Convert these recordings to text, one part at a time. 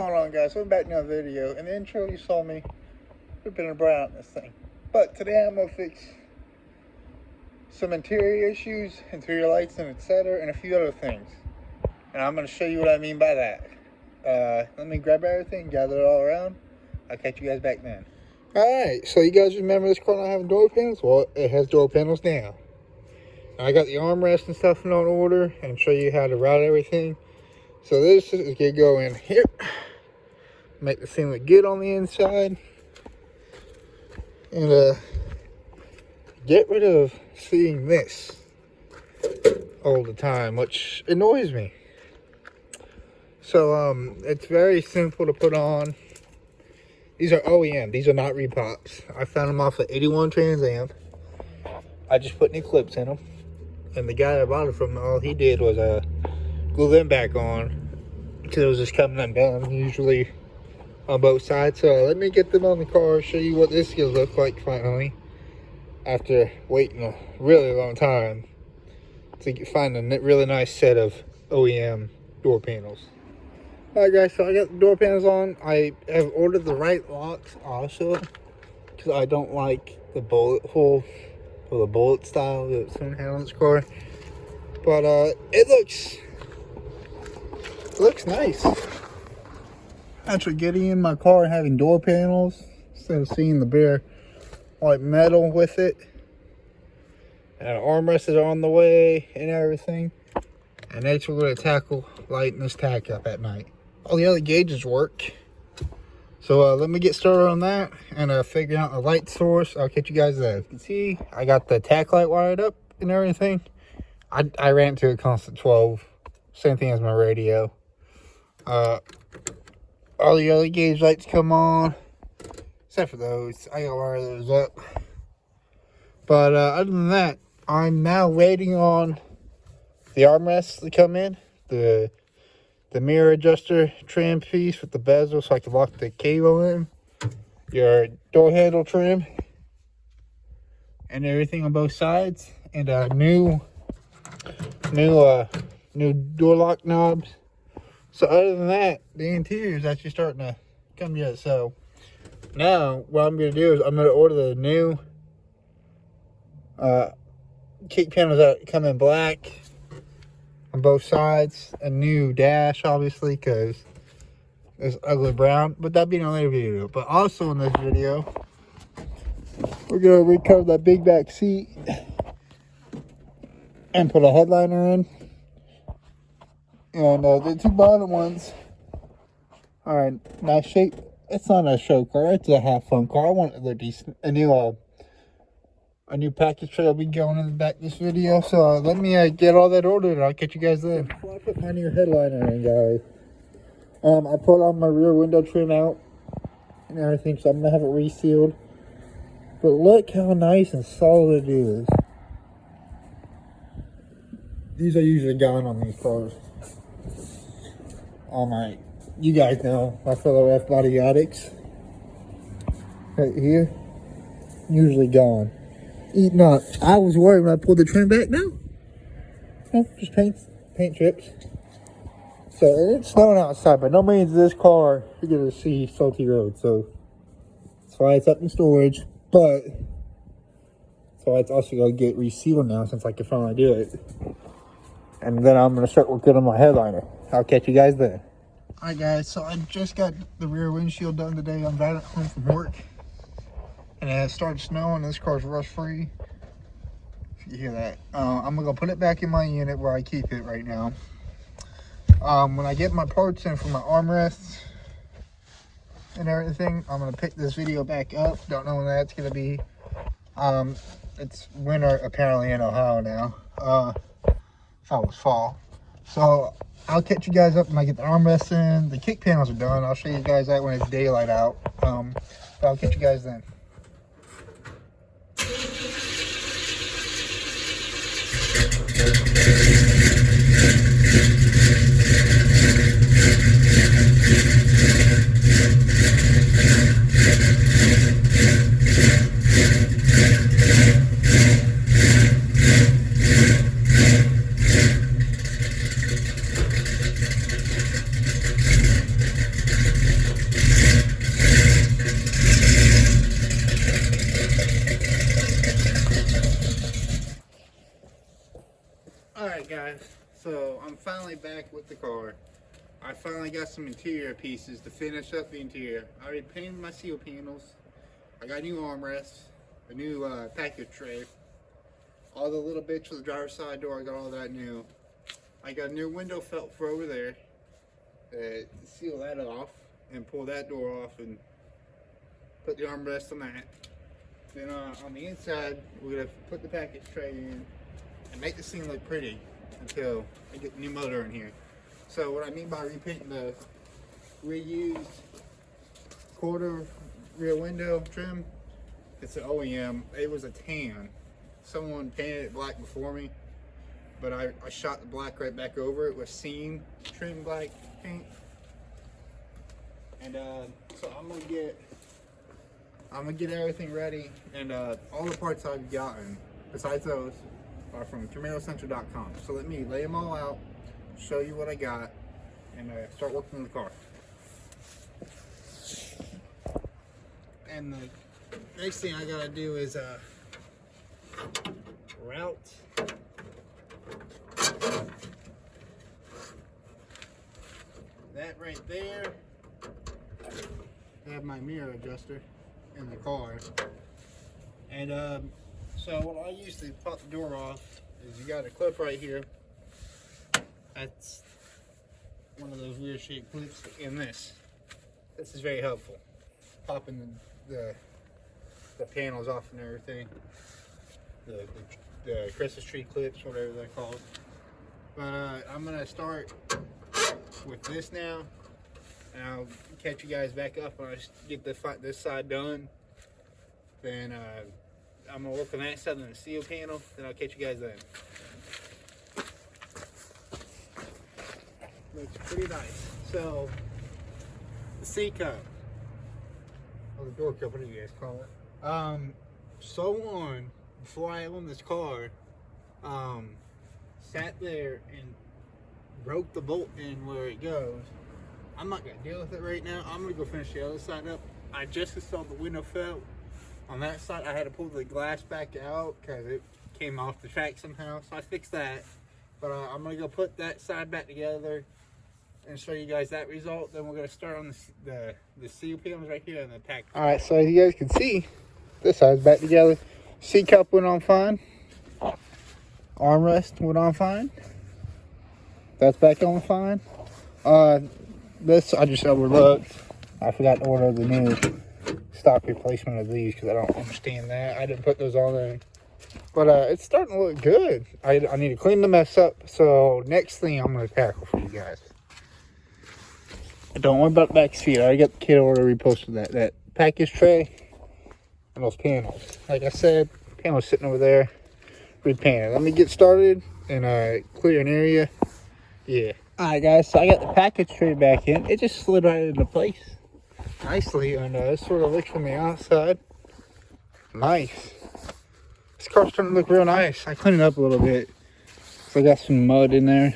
going on, guys? Welcome back to another video. In the intro you saw me ripping around this thing, but today I'm gonna fix some interior issues, interior lights and etc., and a few other things, and I'm gonna show you what I mean by that. Let me grab everything, gather it all around. I'll catch you guys back then. Alright, so you guys remember this car not having door panels? Well, it has door panels now. I got the armrest and stuff in order and show you how to route everything. So this is gonna go in here, make the thing look good on the inside, and get rid of seeing this all the time, which annoys me. So it's very simple to put on. These are OEM, these are not repops. I found them off of 81 Trans Am. I just put new clips in them, and the guy that bought it from, all he did was glue them back on because it was just coming undone usually on both sides. So let me get them on the car, show you what this gonna look like finally after waiting a really long time to find a really nice set of OEM door panels. Alright guys, so I got the door panels on. I have ordered the right locks also because I don't like the bullet hole or the bullet style that's going to have on this car. But it looks nice. Actually getting in my car and having door panels instead of seeing the bare white metal with it. And armrests are on the way and everything. And that's what we're going to tackle lighting this tack up at night. All the other gauges work. So let me get started on that and figuring out the light source. I'll catch you guys there. You can see I got the tack light wired up and everything. I ran to a constant 12. Same thing as my radio. All the other gauge lights come on. Except for those. I gotta wire those up. But other than that, I'm now waiting on the armrests to come in. The mirror adjuster trim piece with the bezel so I can lock the cable in. Your door handle trim. And everything on both sides. And new door lock knobs. So other than that, the interior is actually starting to come together. So now what I'm going to do is I'm going to order the new kick panels that come in black on both sides. A new dash, obviously, because it's ugly brown. But that'll be in a later video. But also in this video, we're going to recover that big back seat and put a headliner in. And the two bottom ones are in nice shape. It's not a show car, it's a have fun car. I want it to look decent. A new package tray will be going in the back of this video. So let me get all that ordered and I'll catch you guys then. Before I put my new headliner in, guys, I put on my rear window trim out and everything, so I'm gonna have it resealed. But look how nice and solid it is. These are usually gone on these cars. You guys know my fellow F-body addicts. Right here, usually gone. Eaten up. I was worried when I pulled the trim back. No, just paint chips. So it's snowing outside, but no means this car you're gonna see salty roads. So that's why it's up in storage. But that's why it's also gonna get resealed now since I can finally do it. And then I'm gonna start working on my headliner. I'll catch you guys then. Alright guys, so I just got the rear windshield done today. I'm driving home from work. And it has started snowing. This car's rust free. If you hear that. I'm gonna put it back in my unit where I keep it right now. When I get my parts in for my armrests and everything, I'm gonna pick this video back up. Don't know when that's gonna be. It's winter apparently in Ohio now. Thought it was fall. So I'll catch you guys up when I get the armrests in. The kick panels are done. I'll show you guys that when it's daylight out. But I'll catch you guys then. So I'm finally back with the car. I finally got some interior pieces to finish up the interior. I already painted my seal panels. I got new armrests, a new package tray, all the little bits for the driver's side door. I got all that new. I got a new window felt for over there to seal that off and pull that door off and put the armrest on that. Then on the inside, we're gonna put the package tray in and make this thing look pretty until I get the new motor in here. So what I mean by repainting the reused quarter rear window trim, it's an OEM. It was a tan. Someone painted it black before me, but I shot the black right back over it with seam trim black paint. And so I'm gonna get everything ready, and all the parts I've gotten besides those are from CamaroCentral.com. So let me lay them all out, show you what I got, and start working on the car. And the next thing I gotta do is route that right there. I have my mirror adjuster in the car, and so what I use to pop the door off is you got a clip right here. That's one of those weird shaped clips in this. This is very helpful, popping the panels off and everything. The Christmas tree clips, whatever they're called. But I'm gonna start with this now, and I'll catch you guys back up when I get this side done. Then I'm gonna work on that side on the seal panel. Then I'll catch you guys then. Looks pretty nice. So the C cup, or the door cup, what do you guys call it? Someone before I owned this car sat there and broke the bolt in where it goes. I'm not gonna deal with it right now. I'm gonna go finish the other side up. I just installed the window felt on that side. I had to pull the glass back out because it came off the track somehow, so I fixed that. But I'm gonna go put that side back together and show you guys that result. Then we're gonna start on the seal panels right here and the pack. All right, so as you guys can see, this side's back together. C cup went on fine. Armrest went on fine. That's back on fine. This I just overlooked. I forgot to order the new stock replacement of these because I don't understand that. I didn't put those on there. But it's starting to look good. I need to clean the mess up. So next thing I'm going to tackle for you guys. Don't worry about the back seat. I already got the kit order reposted that package tray and those panels. Like I said, panels sitting over there, repainted. Let me get started and clear an area. Yeah. Alright guys, so I got the package tray back in. It just slid right into place nicely, and this sort of looks from the outside. Nice. This car's starting to look real nice. I cleaned it up a little bit. So I got some mud in there.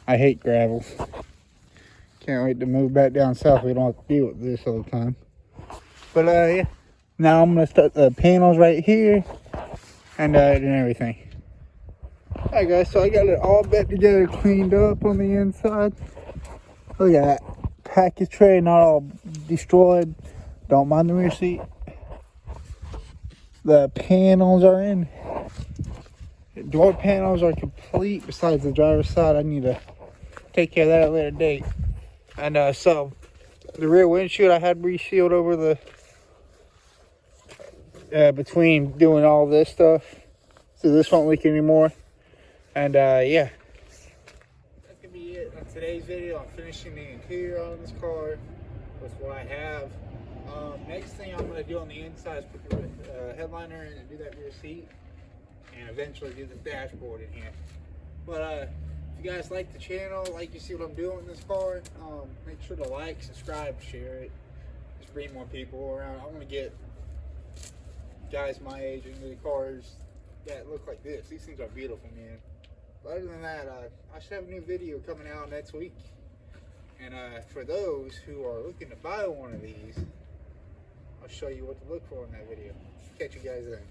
I hate gravel. Can't wait to move back down south. We don't have to deal with this all the time. But yeah. Now I'm going to start the panels right here and everything. Alright guys, so I got it all back together, cleaned up on the inside. Look at that. Package tray not all destroyed. Don't mind the rear seat. The panels are in. The door panels are complete besides the driver's side. I need to take care of that at a later date. And so the rear windshield I had resealed over the between doing all this stuff, so this won't leak anymore. And yeah, that's gonna be it on today's video. I'm finishing the interior on this car with what I have. Next thing I'm gonna do on the inside is put the headliner in and do that rear seat, and eventually do the dashboard in here. But if you guys like the channel, like you see what I'm doing in this car, make sure to like, subscribe, share it. Just bring more people around. I want to get guys my age into the cars that look like this. These things are beautiful, man. But other than that, I should have a new video coming out next week. And for those who are looking to buy one of these, I'll show you what to look for in that video. Catch you guys then.